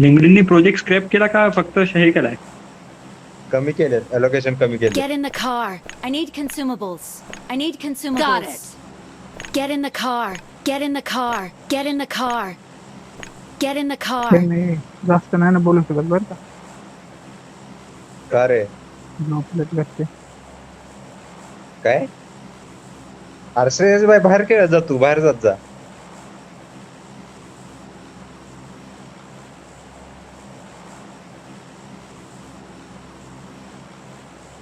लिंक्डइनने project scrap केला का फक्त हे केलाय? कमी केलेत, अलोकेशन कमी केले. Get in the car. I need consumables. I need consumables. Got it. Get in the car. Get in the car. Get in the car. Get in the car. नाही जास्त नाही ना बोलू शकत बरं का. का रे? झोपलेत घरचे. काय? अरे श्रेयस भाई बाहेर खेळत जा, तू बाहेर जात जा.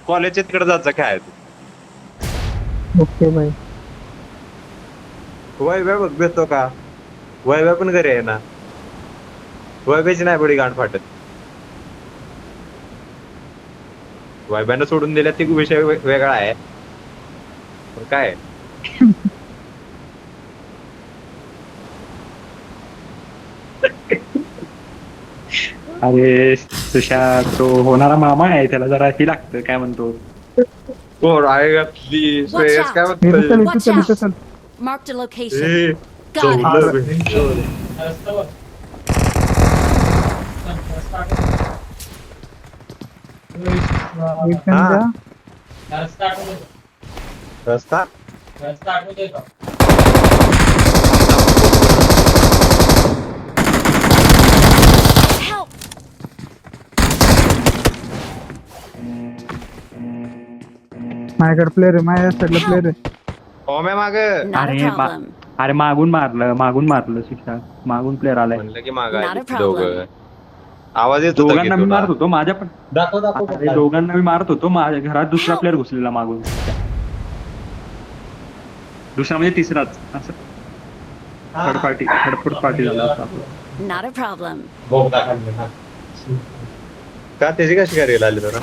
कॉलेजच्या तिकडे जात जा काय तू. ओके बाई. वैभ्या बघ भेटतो का? वैभ्या पण घरी आहे ना. वैभ्याची नाही बडी गांड फाटत. वैभ्यानं सोडून दिल्या ती विषय वेगळा आहे. पण काय अरे तुषार तो होणारा मामा आहे, त्याला जरा ही लागतं काय म्हणतो. कोण आहे घातली श्रेयस काय इथं म्हणतोय? चल इथं चल इथं चल. Marked a location. A, Got it. चौलं बे. इथं हा. जा. रस्ता Help. माझ्याकडे प्लेअर आहे, माझ्या साईडला प्लेअर आहे. ओम्या माग Not a अरे problem. अरे मागून मारलं शिक्षा. मागून प्लेअर आलाय. म्हणलं की माग Not a आली problem. दोघं. आवाज येत होता की दोघांना मी तुला? मारत होतो, माझ्या पण अरे दोघांना मी मारत होतो. माझ्या घरात दुसरा प्लेअर घुसलेला मागून. दुसरा म्हणजे तिसराच असं थर्ड पार्टी झाला होता आपला. Not a problem. का त्याची कशी करायला आली जरा?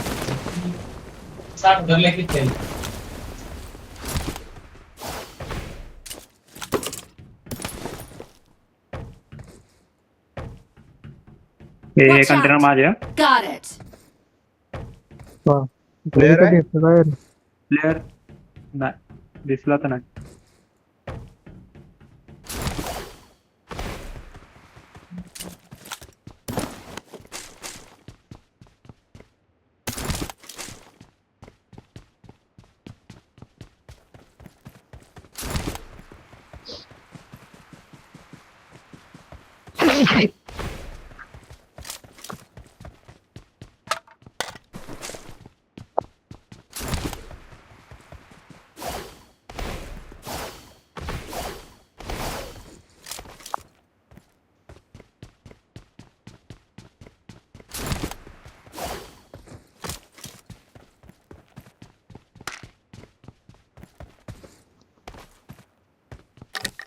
हे Watch out. कंटेनर माझे Got it. वा. Player आहे? इथं बाहेर. प्लेअर नाही दिसला तर नाही.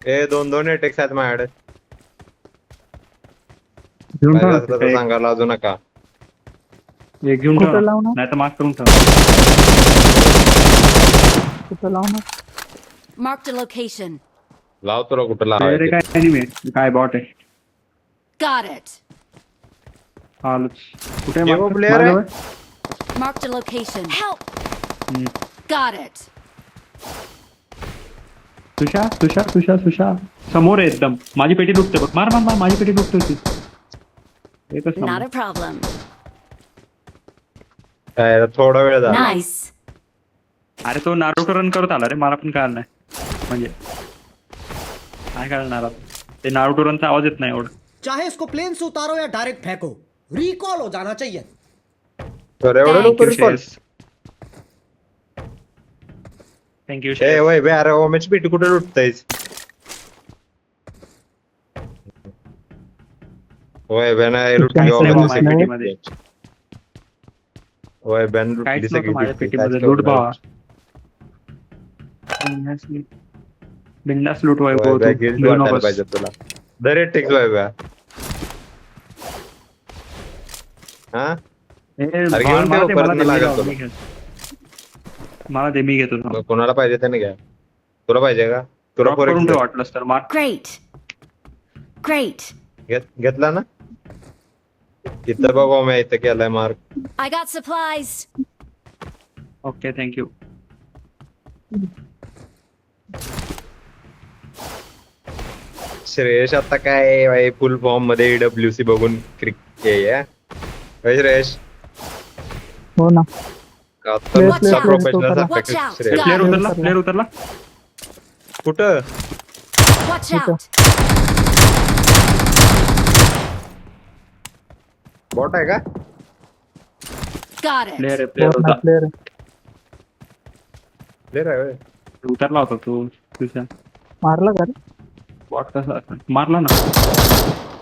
ए दोन अटॅक्स आहेत माझ्याकडे. घेऊन पाहिजे ठेव असलं तर सांगा, लाजू नका. एक घेऊन कुठं ठेव लावू ना? नाही तर माग करून ठेव. कुठं लावू ना? Marked a location. लाव तुला कुठं प्लेअर लावायचं. काय एनिमे काय बॉट आहे. Got it. आलोच. कुठे केव्हा player आहे? Marked a location. Help. हम्म. Got it. तुषार समोर आहे एकदम. माझी पेटी लुटते बघ. मार माझी पेटी लुटते ती. एकच Not नंबर. a problem. काय थोडा वेळ झाला. Nice. अरे तो नारुतो रन करत आला रे, मला पण कळलं नाही. म्हणजे काय कळणार आता. ते नारुतो रनचा आवाज येत नाही एवढं. चाहे इसको प्लेन से उतारो या डायरेक्ट फेंको, रिकॉल हो जाना चाहिए. तर एवढं लवकर पण. थँक्यू. ए वय बे, अरे ओमेची पेटी कुठे लुटतायस? वय बे नाही लुटली काहीच नाही ओमेची माझ्या पेटी. पेटीमध्ये. वय बॅन लुटली काहीच सगळी नव्हतं माझ्या पेटी. पेटीमध्ये. लूट भावा. बिंदास लूट वय वाटू बे, गिल्ट वाटायला पाहिजे तुला. दर टेक्स वय बे. हा अरे घेऊन ठेव, परत नाही लागत तुला. मला ते मी घेतो. मग कोणाला पाहिजे त्याने घ्या. तुला पाहिजे का? तुला Drop करून ठेव फोर वाटलंस तर मार. Great. Great. घेतला ना? इथं बघ मी इथं केलाय mark. I got supplies. Okay thank you. Shreyash आता काय फुल फॉर्म मध्ये डब्ल्यूसी बघून क्रिकेट श्रेयश हो ना. आता Watch out. Professional Watch out. Shreyash player Got it. उतरला, प्लेअर उतरला. कुठं Watch out. बॉट आहे का Got it. प्लेअर आहे, प्लेअर हो ना, होता. प्लेअर आहे. प्लेअर आहे होय. उतरला होता तो तुझ्या मारला का रे? बॉट कसा असणार? मारला ना.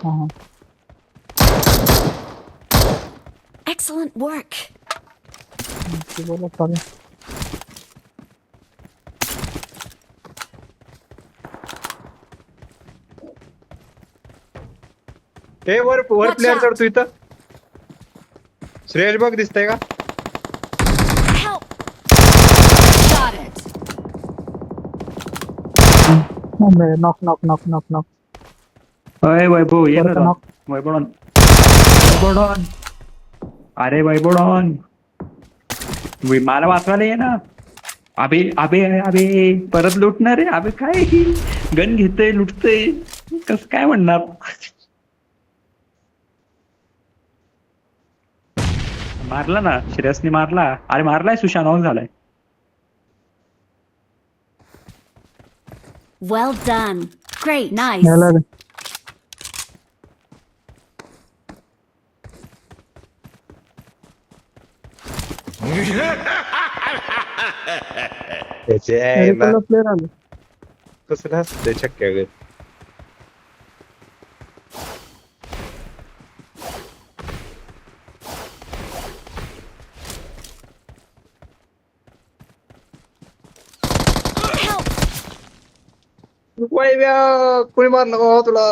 हा हा. Excellent work. ते बोला चालेल. हे वर Watch प्लेअर out. चढतो इथं श्रेयश बघ दिसतंय का Help. Got it. Knock knock knock knock knock. अय वैभव ये ना परत knock. वैभवडॉन. वैभवडॉन. अरे वैभवडॉन मला वाचवायला ये ना. अबे अबे अबे परत लुटणार आहे. अबे काय गन घेतय लुटतय कस काय म्हणणार. मारला ना श्रेयसने मारला. अरे मारलाय सुशांत ऑन झालाय. Well done. Great. Nice. यायला रे. त्याचे आहे ना मेडिकलला प्लेअर आले. कसं असते शक्य Help. कोणी मारलं का तुला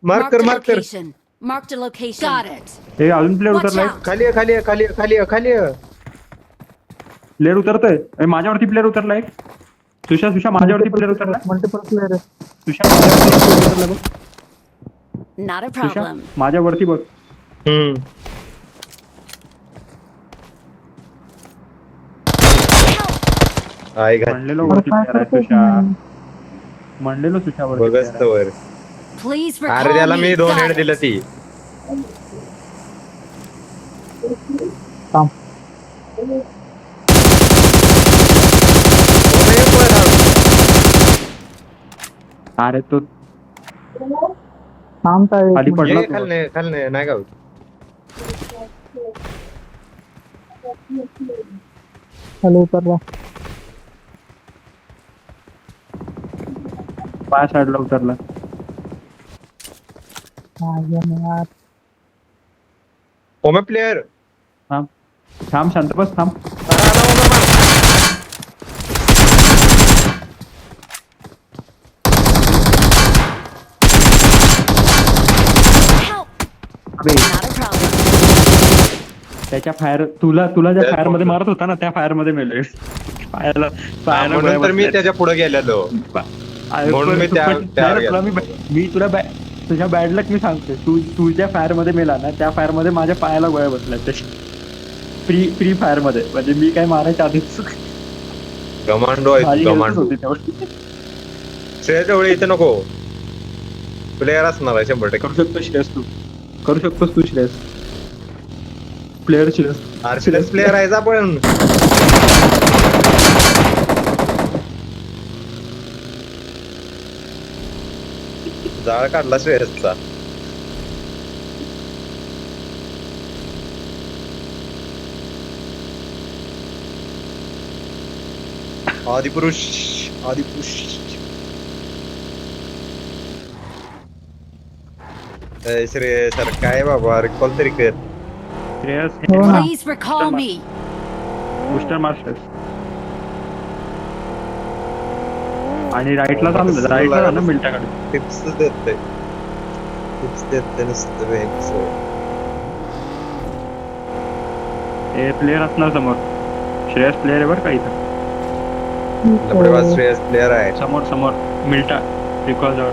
मार्क Marked कर a मार्क कर location. Marked a location. Got it. हे अजून प्लेअर Watch उतरलाय. out. खाली आहे, खाली आहे, खाली आहे, खाली आहे, खाली आहे. प्लेअर उतरतोय. माझ्यावरती प्लेअर उतरलाय. सुशा माझ्यावरती प्लेअर उतरलाय. मल्टिपल प्लेअर आहे. सुशा माझ्यावरती player उतरलाय बघ. Not a Susha problem. माझ्यावरती बघ. हम्म आई घात म्हणलेलो अरे वरती काय player आहे करतोय सुशा. तुम्ही? म्हणलेलो सुशावरती बघच player आहे. वर Please अरे recall त्याला me. Me 2 Got head it. दिलं ती थांब. अरे तो थांबताय. खाली पडला ये तो. खालने नाही का होत. खाली उतरला. पाय साईडला उतरला. हा, यार. ओमे प्लेयर थांब थांब शांत बस थांब. Help. अबे Not a problem. त्याच्या फायर तुला ज्या त्यात फायर मध्ये पडलं. मारत होता ना त्या फायर मध्ये मेले. पायाला म्हणून तर मी त्याच्या पुढे गेलेलो म्हणून मी त्यावर गेलो. मी तुझ्या बॅड लक मी सांगतोय. तू ज्या फायर मध्ये मेला ना त्या फायर मध्ये माझ्या पायाला गोळ्या बसल्या तशी फ्री फायर मध्ये. म्हणजे मी काय मारायच्या आधीच गमांडो आहे माझी तू, हेल्थच गमांडो होती तेवढी. श्रेयस एवढे इथे नको प्लेयर असणार आहे 100%. करू शकतो श्रेयस तू. करू शकतोस तू Shreyas. Player Shreyas. RCS player आहे जा पण जाळ काढला श्रेयसचा. आदिपुरुष आदिपुरुष श्रेयस सर काय बाबा रिकॉल तरी कर. श्रेयस हो ना. Please recall me. बुस्टर मार श्रेयस. आणि राईटला चाललं. राईटला जा ना मिल्टाकडे. टिप्स देते नुसतं वेगच. हे प्लेअर असणार समोर. श्रेयस प्लेअर आहे बरं का इथं. लपडेबाज श्रेयस प्लेयर आहे. समोर मिल्टा रिकॉल जवळ.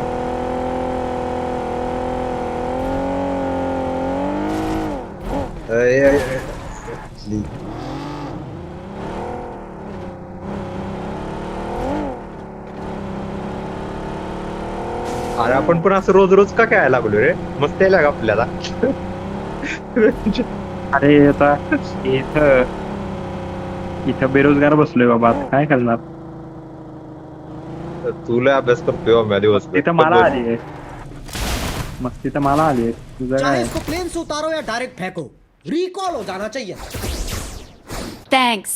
अरे आपण पण असं रोज रोज का खेळायला लागलो रे? मस्त यायला का आपल्याला? अरे आता इथं इथं बेरोजगार बसलोय बाबा, आता काय करणार? तुला अभ्यास करतोय आम्ही दिवस तिथं मला आली आहे, मग तिथं मला आली आहे. तुझं चाहे काय? इसको प्लेन से उतारो या डायरेक्ट फेंको, रिकॉल हो जाना चाहिए. Thanks.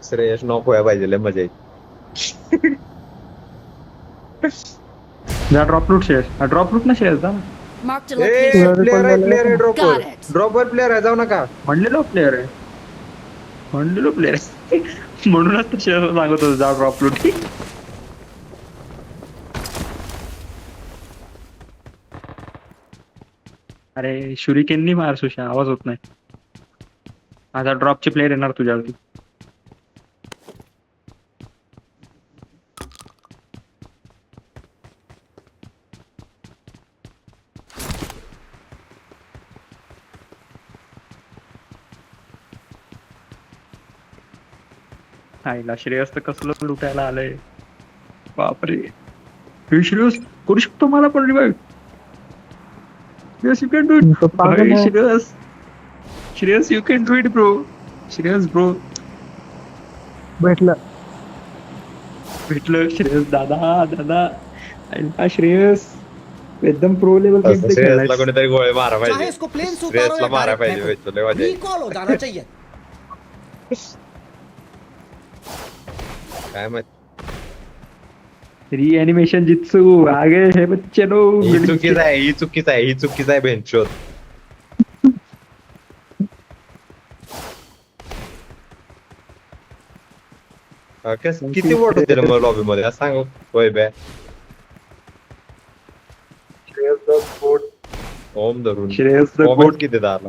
श्रेयस नॉक व्हायला पाहिजे, लय मजा येईल. जा ड्रॉप लूट शेअर, ड्रॉप लूट ना शेअर जा ना. Marked a A location. Player आहे, प्लेअर आहे, Got dropper it. Dropper player आहे, जाऊ नका. म्हणलेलो प्लेअर आहे, म्हणलेलो प्लेअर आहे. म्हणूनच तर शेअर सांगत होतो जा ड्रॉप लूट. अरे शुरिकेननी मार सुशा, आवाज होत नाही. आता ड्रॉपचे प्लेअर येणार तुझ्यावरती. आईला श्रेयस तर कसलं लुटायला आलंय, बापरे. हे श्रेयस करू शकतो मला पण revive. Yes, you can do it. तो पागल भाई है. Shreyas you can do it bro. Shreyas bro, भेटलं. भेटलं श्रेयस दादा दादा. आईला श्रेयस एकदम प्रो लेवल गेम श्रेयसला खेळलाय. कोणीतरी गोळे मारा चाहे पाहिजे, इसको प्लेन से उतारो श्रेयसला या मारा डायरेक्ट पाहिजे. फेंको, लय मजा येईल. रिकॉल हो जाना चाहिए. काय माहित, रीएनिमेशन जित्सू आगे है बच्चे लोग. ही चुकीचं आहे, ही चुकीचं आहे, ही चुकीचं आहे बेंचोत. किती वोट होते रे मग लॉबी मध्ये, असं सांग होय बॅ. ओम धरून श्रेयस द ओम गोट. किती झाला?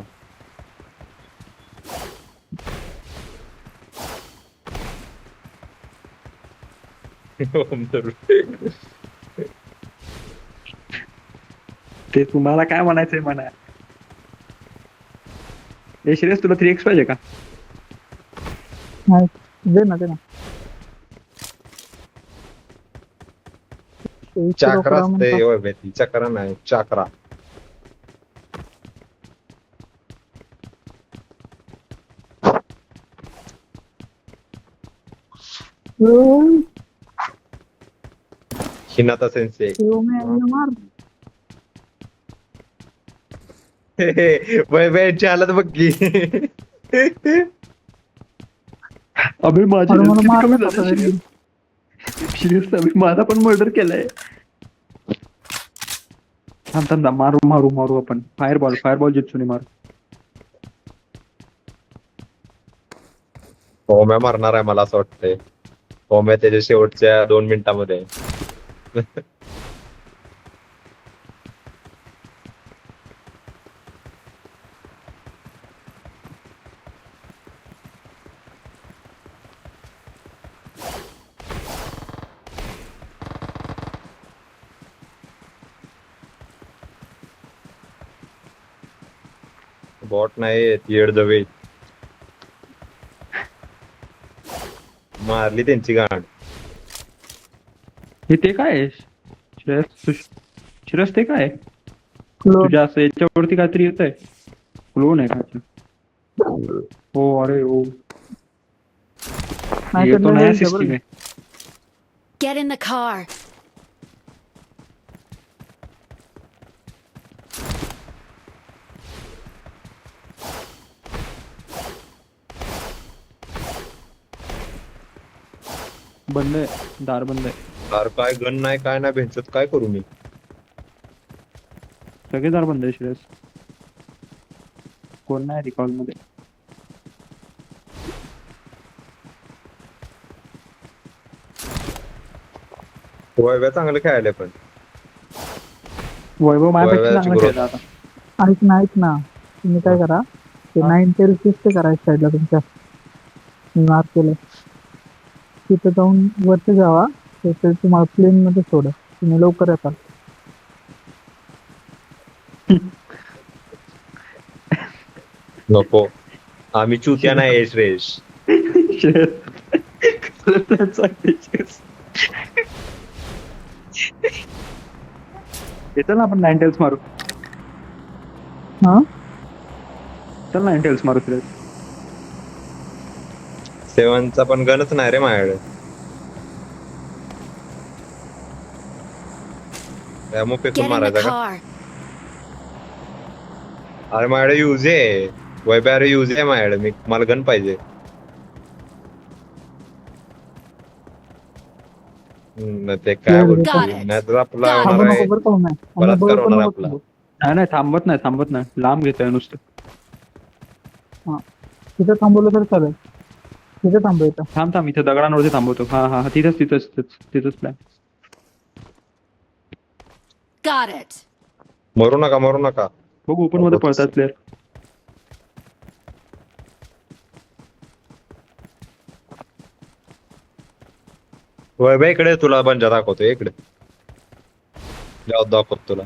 ओम धरून ते तुम्हाला काय म्हणायचंय म्हणा. हे श्रेयस तुला 3x पाहिजे का? नाही, दे ना, दे ना. चक्रा असते होय बे, ती चक्रा नाही, चक्रा. हिनाता सेन्से. मार. वय बेंच आला तर बघ की. अबे माझी अरे health मला किती मारलं कमी होतं झाली. रे. श्रेयस अबे माझा पण मर्डर केलाय. थांब थांब थांब, मारू मारू मारू आपण. फायरबॉल जित्सूने मारू. ओम्या मारणार आहे मला असं वाटतंय. ओम्या त्याच्या शेवटच्या 2 मिनिटांमध्ये. बॉट नाही, येड जवे मारली त्यांची गांड. हे ते काय आहे? श्रेयस ते काय आहे? क्लोन. तुझ्या असं याच्यावरती काहीतरी येत आहे. क्लोन आहे का? हो अरे हो, नाही ये तर तो नाही नया यायचं सिस्टम बरं. है. Get in the car. बंद आहे, दार बंद आहे. अरे काय गन नाही, काय नाही भेटत, काय करू मी? सगळे दार बंद आहे श्रेयस. कोण नाही रिकॉल मध्ये. वय चांगलं खेळायला पण. वैभव माझ्यापेक्षा वैभवाची चांगला growth. खेळला आता. ऐक ना तुम्ही काय करा, ते 9 टेल शिफ्ट करायचं साईडला तुमच्या. मी मार्क केलं तिथं जाऊन वरती जावा, ते तुम्हाला प्लेन मध्ये सोड, तुम्ही लवकर येताल. नको, आम्ही चुत्या नाही श्रेयस. श्रेयस कसलं plan सांगते श्रेयस. येतं ना आपण 9 टेल्स मारू. हा चल 9 टेल्स मारू श्रेयस. 7चा पण गणच नाही रे माझ्याकडे. मग पेकून Get in the मारायचा का? car. अरे माझ्याकडे युज आहे. वैभ्या अरे युज आहे माझ्याकडे. मला गन पाहिजे. ते काय बोलतो Got it. नाही तर आपला Got it. होणार थांबू आहे. नको बरं का नाही बलात्कार होणार आपला. नाही नाही थांबत नाही थांबत नाही लांब घेतोय नुसतं. हा तिथं थांबवलं तर चालेल. तिथं थांबायचं. थांब थांब इथे दगडांवरती थांबवतो. हा हा हा, तिथंच तिथंच तिथंच तिथंच प्लॅन. Got it. मरू नका मरू नका. बघू ओपन मध्ये पळतात प्लेअर. वैभ्या इकडे तुला बंजा दाखवतो इकडे. दाखवतो तुला.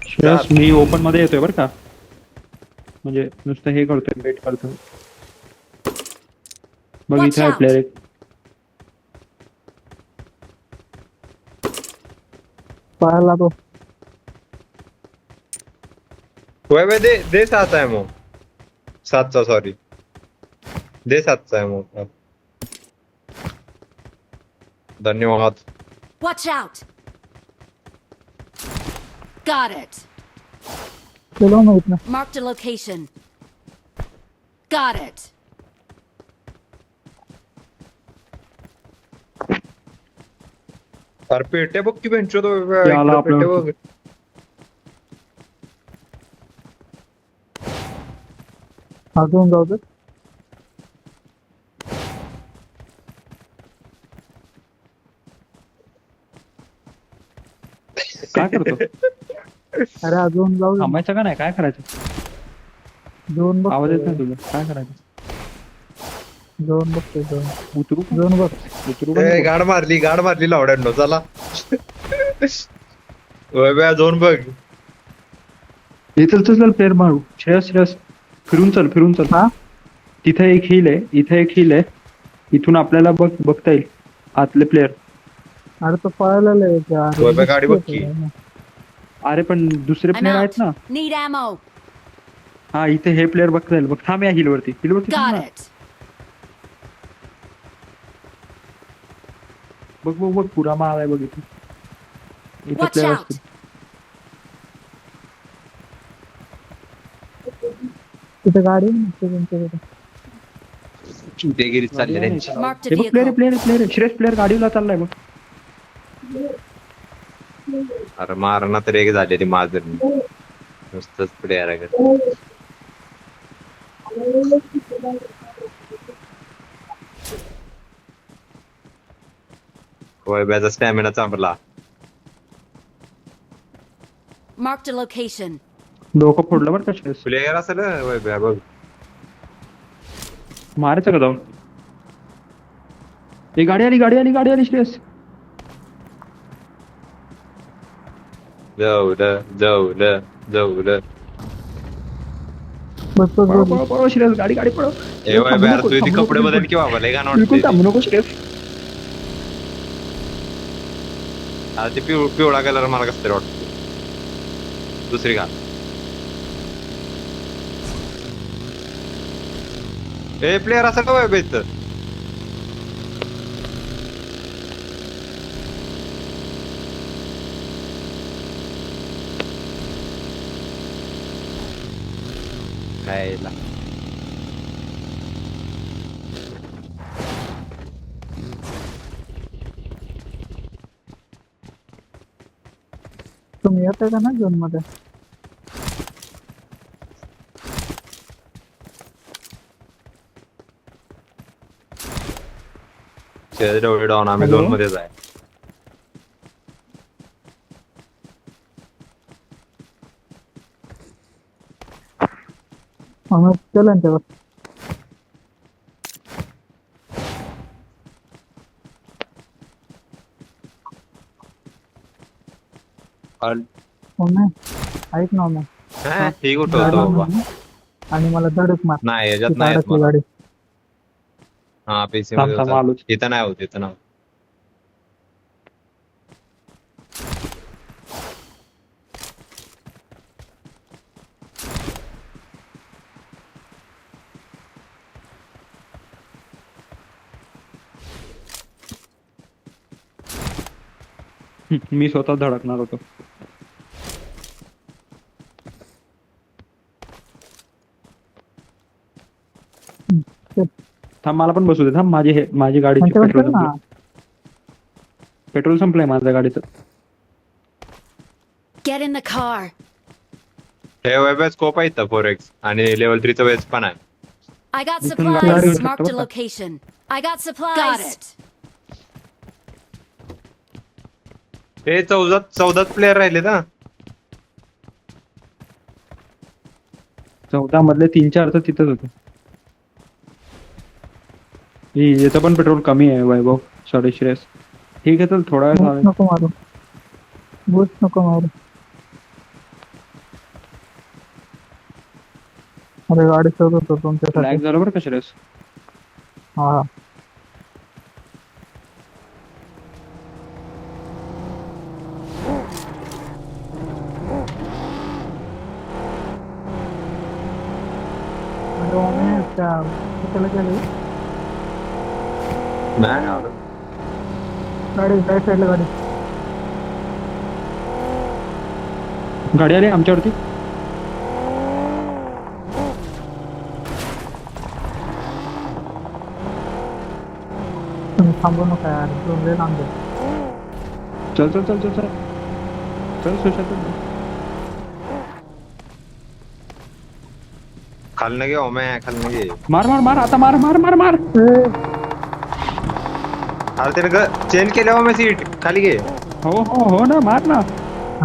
श्रेयस मी ओपन मध्ये येतोय बरं का. म्हणजे नुसतं हे करतोय वेट करतोय. बघ Watch इथे आहे out. प्लेअर एक. पळायला तो वैभ्या दे दे 7 आहे मग. 7चा सॉरी. दे 7चा आहे मग. धन्यवाद. Watch out. Got it. तुला माहित ना Marked a location. Got it. अरे पेट्या बघ की बेंचो तो ते आला आपलं. पेट्या बघ. अजून जाऊ दे. काय करतो अरे अजून जाऊ दे. थांबायचं का नाही काय करायचं. दोन बघ आवाज येत नाही तुझा काय करायचं. दोन बघतोय दोन उतरू का? दोन बघ उतरू का ए, नको? गाड मारली लावड्यांनो चला. वैभ्या दोन बघ. हे चल चल चल प्लेअर मारू. श्रेयस श्रेयस फिरून चल. हा तिथे एक हिल आहे इथे एक हिल आहे. इथून आपल्याला बघता येईल आतले प्लेअर. अरे तो पळायला लय यार. वैभ्या गाडी बघ की. अरे पण दुसरे I'm प्लेअर आहेत out. ना. Need ammo. हा इथे हे प्लेअर बघता येईल. बघ थांब या हिलवरती Got थांब ना. it. बघ पुरा माळ आहे बघ इथे. इथे Watch प्लेअर out. असतील. तिथे गाडी आहे ना, ते त्यांच्याकडे. चिंतेगिरी चालली त्यांची. Marked a हे बघ player vehicle. Player Shreyas player गाडीला चाललाय बघ. अरे मारणा तर एक झालेली माझं नुसतंच प्लेअर आहे. वैभ्याचा स्टॅमिना चांगला. Marked a location. डोकं फोडलं बरं का श्रेयस. प्लेअर असेल वैभ्या बघ. मारायचं का जाऊन. ही गाडी आली श्रेयस. जाऊ बस बस पळव, बस. पळव, पळव श्रेयस गाडी पळव. ए वैभ्या थांबू तू नको, इथे थांबू कपडे नको, बदल की बाबा लय गाणं बिलकुल वाटतंय थांबू नको श्रेयस. ते. आता ते पिवळा कलर मला कसं तरी वाटतं. दुसरी घाल. ए प्लेअर असेल का वैभ्या इथं. खायला तुम्ही येताय का ना झोन मध्ये. डोळे डाऊन आम्ही Hello? झोन मध्येच आहे. आम्ही चला तेव्हा. हो नाही ऐक ना मग. ठीक होतं बाबा. आणि मला धडक मार. नाही याच्यात तिथं नाही येत अडकली मला. गाडी. हा पीसी थांब मध्ये थांब होता. आलोच. इथं नाही होत इथं नाही. मी स्वतः धडकणार होतो. चल, थांब मला पण बसू दे. थांब माझी गाडीची त्यांच्याकडे पेट्रोल चल ना. संपलं. पेट्रोल संपलंय माझ्या गाडीचं. Get in the car. हे वेब स्कोप आहे इथं 4x आणि लेवल 3 चं वेज पण आहे. I got इथून गाडी supplies. घेऊ शकतो Marked a बरं का? location. I got supplies. Got it. हे 14 प्लेयर राहिले ना. 14 मधले 3-4 तर तिथंच होते. याचं पण पेट्रोल कमी आहे वैभव. सॉरी श्रेयस. ठीक आहे चल थोडा वेळ बूस्ट चालेल. नको मारू. बूस्ट नको मारू. अरे गाडी शोधत होतो तुमच्यासाठी. लॅग झालं बरं का श्रेयस. हा अरे ओमे त्या कुठला गेली नाही आवडत. गाडी राईट साईडला गाडी. गाडी आली आमच्यावरती. तुम्ही थांबू नका यार. दोन लय लांब आहे. चल चल चल चल चल चल सुशांत चल. खालनं घे ओमे खालनं घे. मार मार मार आता मार मार मार मार. ए, अरे त्याने चेंज केल्या ओमे सीट खाली घे. हो हो हो ना मार ना.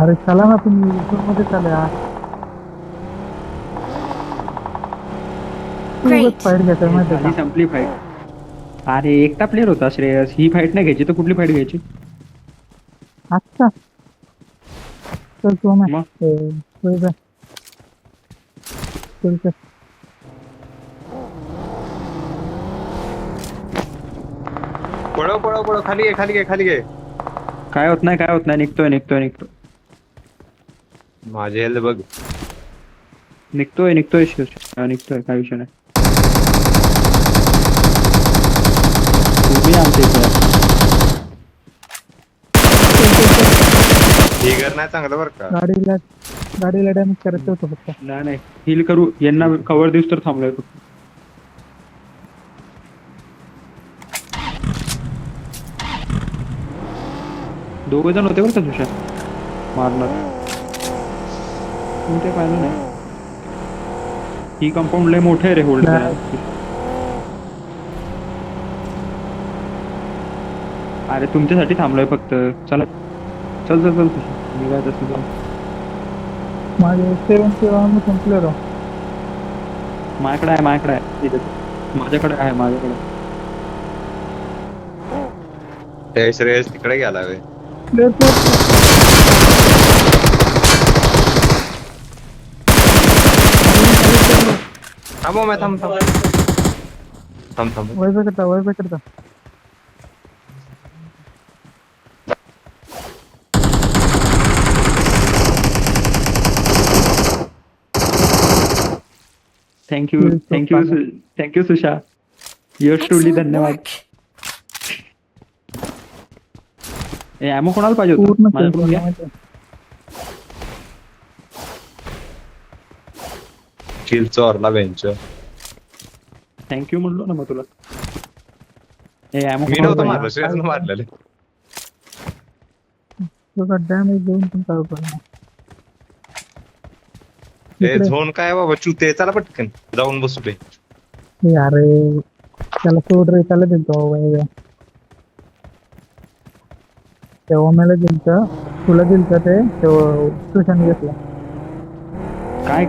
अरे चला ना तुम्ही मध्ये चला यार. Great. फाईट घेताय माहिती झाली का? संपली फाईट. अरे एकटा प्लेअर होता श्रेयस. ही फाईट नाही घ्यायची तर कुठली फाईट घ्यायची. अच्छा चल तू मग? चल चल. पळव पळव पळव खाली घे खाली घे खाली घे. काय होत नाही काय होत नाही. निघतोय निघतोय निघतोय माझे हेल्थ बघ. निघतोय निघतोय निघतोय काय विषय नाही. तुम्ही आमच्या इथे. ही घर नाही चांगलं बरं का. गाडीला डॅमेज करायचं होतं फक्त. नाही नाही हिल करू यांना कव्हर दिवस तर थांबलोय फक्त. दोघे जण होते बरं का तुषार मारणार. तुम्ही ते पाहिलं नाही. ही कंपाऊंड लय मोठे आहे रे होल्ड. अरे तुमच्यासाठी थांबलोय फक्त. चला चल चल चल तुषार मी काय तसं जाऊ. माझे 7 संपले राव. माझ्याकडे आहे इथे. माझ्याकडे आहे. हे श्रेयस तिकडे गेला वे. थांब ओमे थांब थांब थांब थांब. वैसे करता. Thank you Susha. Yours truly Excellent धन्यवाद. work. ॲमो कोणाला पाहिजे होतं पूर्ण माझ्याकडून घ्या. किल चोरला बेंच. थँक्यू म्हणलो ना मग तुला. ॲमो मी नव्हतं मारलं श्रेयसनं मारलेलं. डॅमेज देऊन पण काय उपयोग नाही. हे इकडे. झोन काय बाबा चुते. चला पटकन जाऊन बसू दे. अरे त्याला सोड रे. त्याला दिलतो तेव्हा मला दिलतं. तुला दिलतं ते ट्युशन घेतलं.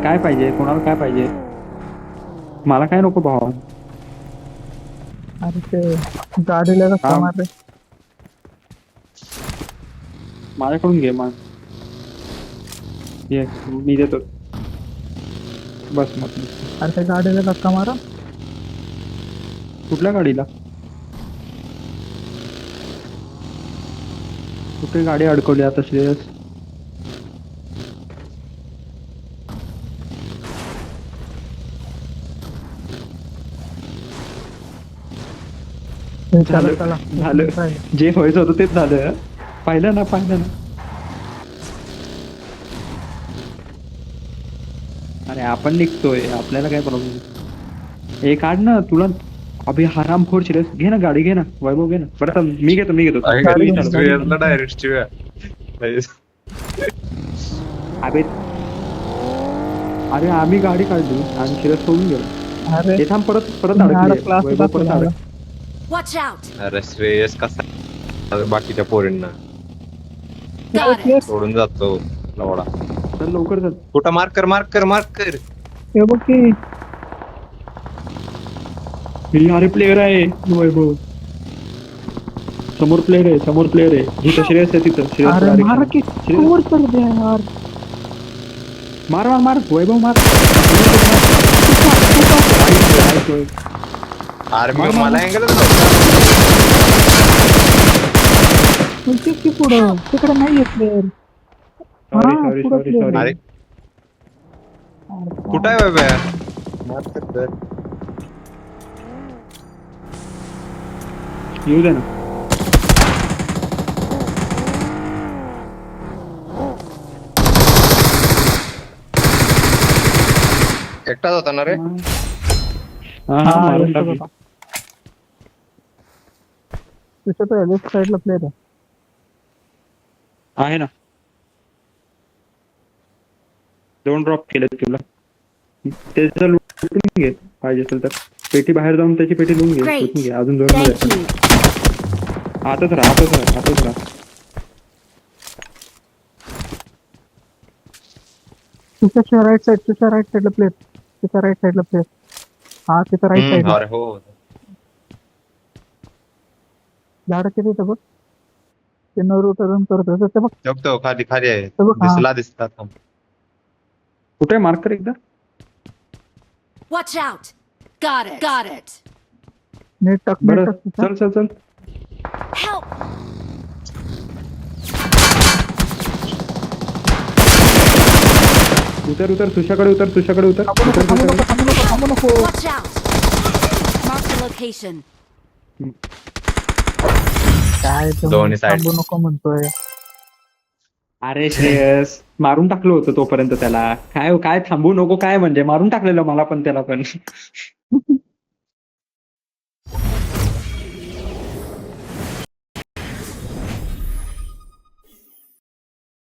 काय पाहिजे कोणाला काय पाहिजे. मला काय नको भावा. अरे ते गाडीला रस्ता हा. मारले. माझ्याकडून घे मग. ये मी देतो. बस मग अरे त्या गाडीला धक्का मारा. कुठल्या गाडीला? कुठे गाडी अडकवली आता श्रेयस? चला चला झालं. जे व्हायचं होतं तेच झालं. पाहिलं ना. अरे आपण निघतोय, आपल्याला काय प्रॉब्लेम? हे काढ ना तुला. अभि हरामखोर श्रेयस, घे ना गाडी, घे ना वैभव, घे ना. बरं आता मी घेतो. श्रेयसला डायरेक्ट शिव्या. अबे अरे आम्ही गाडी काढली आणि श्रेयस सोडून गेलो. अरे हे थांब, परत तुम्ही अडकली. क्लास वैभव परत दाखवला. अडक. Watch out! अरे श्रेयस कसा बाकीच्या पोरींना Got it! सोडून जातो लवडा. चल लवकर चल. कुठं मार्कर. हे बघ की ही अरे प्लेअर आहे वैभव. समोर प्लेअर आहे. जिथं श्रेयस आहे तिथं. श्रेयस अरे direct. मार की श्रेयस, कवर कर दे यार. मार वैभव मार. अरे मार, मार, मला मार. अँगल म्हणजे की पुढं तिकडे नाही येत प्लेअर. सॉरी. अरे कुठं आहे बाबा? मार्कर येऊ दे ना. एकटाच होता ना रे? हा मारून टाकली. तुझ्या लेफ्ट साइडला प्लेअर आहे ना. 2 ड्रॉप केलेत तुला. त्याचं लुटून घे पाहिजे असेल तर. पेटी बाहेर जाऊन त्याची पेटी लुटून घे. Great. लुटून घे अजून जोर Thank मध्ये. you. आताच राहा. तुझ्या राईट साइडला प्लेअर. तिच्या राईट साइडला प्लेअर. हा तिथं राईट साइडला अरे हो झाडाच्या तिथं बघ. ते नरू टर्न करत होतं ते बघ. बघतो खाली आहे. तो बघ, हा. दिसला थांब. कुठे मार्कर एकदा? Watch out! Got it! Net टाक बरं तिथं. चल. Help! उतर. तुझ्याकडे उतर. थांबू नको. Watch out! Mark the location. काय तो दोन्ही side. थांबू नको म्हणतोय. अरे श्रेयस, मारून टाकलं होतं तोपर्यंत त्याला. काय थांबू नको काय म्हणजे, मारून टाकलेलं मला पण त्याला पण.